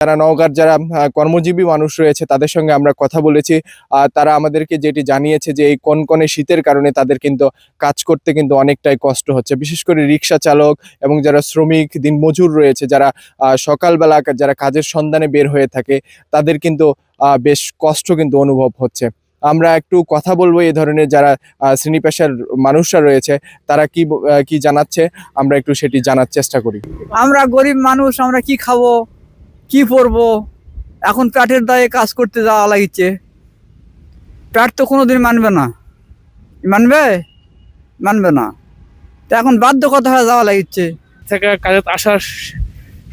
যারা নওগাঁর যারা কর্মজীবী মানুষ রয়েছে তাদের সঙ্গে আমরা কথা বলেছি। তারা আমাদেরকে যেটি জানিয়েছে যে এই কনকনে শীতের কারণে তাদের কিন্তু কাজ করতে কিন্তু অনেকটাই কষ্ট হচ্ছে। বিশেষ করে রিক্সা চালক এবং যারা শ্রমিক দিনমজুর রয়েছে, যারা সকালবেলা যারা কাজের সন্ধানে বের হয়ে থাকে, তাদের কিন্তু বেশ কষ্ট কিন্তু অনুভব হচ্ছে। আমরা একটু কথা বলবো এই ধরনের যারা শ্রেণী পেশার মানুষরা রয়েছে তারা কি জানাচ্ছে, আমরা একটু সেটি জানার চেষ্টা করি। আমরা গরিব মানুষ, আমরা কি খাবো, কি পরবো? এখন পেটের দায়ে কাজ করতে যাওয়া লাগিচ্ছে। পেট তো কোনোদিন মানবে না, মানবে মানবে না, তো এখন বাধ্যকতা হয়ে যাওয়া লাগিচ্ছে। থেকে কাজে আসার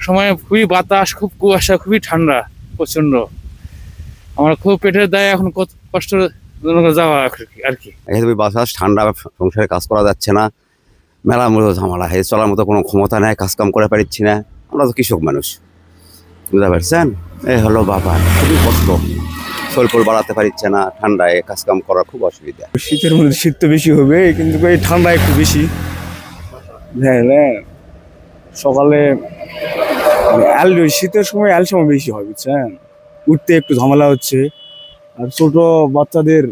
সময় খুবই বাতাস, খুব কুয়াশা, খুবই ঠান্ডা প্রচন্ড। আমার খুব পেটের দায়ে এখন কষ্ট যাওয়া আর কি। বাতাস ঠান্ডা, সংসারে কাজ করা যাচ্ছে না, মেলা মতো ঝামেলা, হে চলার মতো কোনো ক্ষমতা নেই, কাজ কাম করে পারছি না। আমরা তো কৃষক মানুষ, বুঝতে পারছেন? এই হলো ব্যাপার, খুবই কষ্ট, শরীর বাড়াতে পারছে না, ঠান্ডায় কাজ কাম করার খুব অসুবিধা। শীতের মধ্যে শীত তো বেশি হবে, কিন্তু এই ঠান্ডা একটু বেশি। সকালে শীতের সময় সময় বেশি হয়, বুঝছেন? উঠতে একটু ঝামেলা হচ্ছে, আর ছোট বাচ্চাদের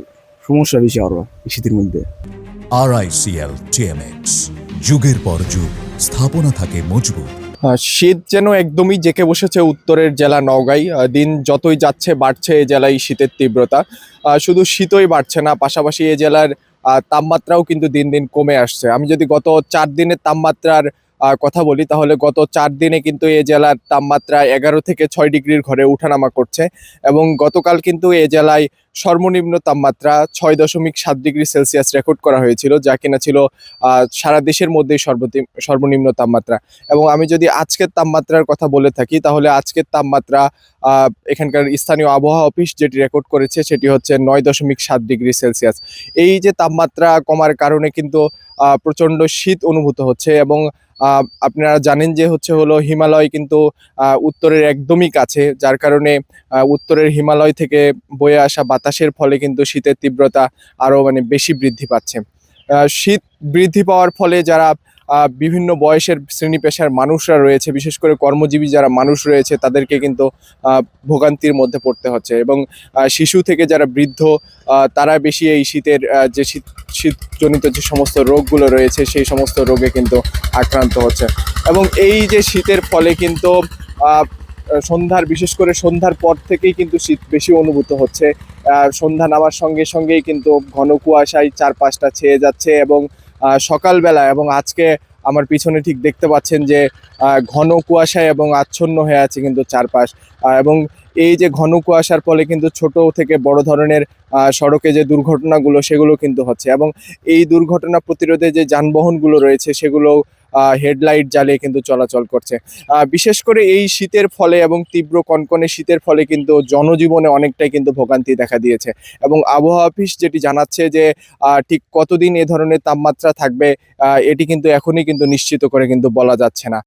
সমস্যা বেশি আরো শীতের মধ্যে। RICL TMX, যুগের পর যুগ স্থাপনা থাকে মজবুত। শীত যেন একদমই জেঁকে বসেছে উত্তরের জেলা নওগাঁয়। দিন যতই যাচ্ছে বাড়ছে এই জেলায় শীতের তীব্রতা। শুধু শীতই বাড়ছে না, পাশাপাশি এই জেলার তাপমাত্রাও কিন্তু দিন দিন কমে আসছে। আমি যদি গত 4 দিনের তাপমাত্রার কথা বলি, তাহলে গত 4 দিনে কিন্তু এই জেলার তাপমাত্রা 11 থেকে 6 ডিগ্রির ঘরে উঠানামা করছে। এবং গতকাল কিন্তু এই জেলায় সর্বনিম্ন তাপমাত্রা 6.7 ডিগ্রি সেলসিয়াস রেকর্ড করা হয়েছিল, যা কিনা ছিল সারা দেশের মধ্যেই সর্বনিম্ন তাপমাত্রা। এবং আমি যদি আজকের তাপমাত্রার কথা বলে থাকি, তাহলে আজকের তাপমাত্রা এখানকার স্থানীয় আবহাওয়া অফিস যেটি রেকর্ড করেছে সেটি হচ্ছে 9.7 ডিগ্রি সেলসিয়াস। এই যে তাপমাত্রা কমার কারণে কিন্তু প্রচণ্ড শীত অনুভূত হচ্ছে। এবং আপনারা জানেন যে হলো হিমালয় কিন্তু উত্তরের একদমই কাছে, যার কারণে উত্তরের হিমালয় থেকে বয়ে আসা বাতাসের ফলে কিন্তু শীতের তীব্রতা আরো বেশি বৃদ্ধি পাচ্ছে। শীত বৃদ্ধি পাওয়ার ফলে যারা বিভিন্ন বয়সের শ্রেণী পেশার মানুষরা রয়েছে, বিশেষ করে কর্মজীবী যারা মানুষ রয়েছে, তাদেরকে কিন্তু ভোগান্তির মধ্যে পড়তে হচ্ছে। এবং শিশু থেকে যারা বৃদ্ধ, তারা বেশি এই শীতের যে শীতজনিত যে সমস্ত রোগগুলো রয়েছে সেই সমস্ত রোগে কিন্তু আক্রান্ত হচ্ছে। এবং এই যে শীতের ফলে কিন্তু বিশেষ করে সন্ধ্যার পর থেকেই কিন্তু শীত বেশি অনুভূত হচ্ছে। সন্ধ্যা নামার সঙ্গে সঙ্গেই কিন্তু ঘন কুয়াশায় চারপাশটা ছেয়ে যাচ্ছে। এবং সকালবেলা এবং আজকে আমার পিছনে ঠিক দেখতে পাচ্ছেন যে ঘন কুয়াশায় এবং আচ্ছন্ন হয়ে আছে কিন্তু চারপাশ। এবং এই যে ঘন কুয়াশার ফলে কিন্তু ছোট থেকে বড় ধরনের সড়কে যে দুর্ঘটনাগুলো সেগুলো কিন্তু হচ্ছে। এবং এই দুর্ঘটনা প্রতিরোধে যে যানবাহনগুলো রয়েছে সেগুলো হেডলাইট জ্বালিয়ে কিন্তু চলাচল করছে। বিশেষ করে এই শীতের ফলে এবং তীব্র কনকনে শীতের ফলে কিন্তু জনজীবনে অনেকটাই কিন্তু ভোগান্তি দেখা দিয়েছে। এবং আবহাওয়া অফিস যেটি জানাচ্ছে যে ঠিক কতদিন এ ধরনের তাপমাত্রা থাকবে এটি কিন্তু এখনই কিন্তু নিশ্চিত করে কিন্তু বলা যাচ্ছে না।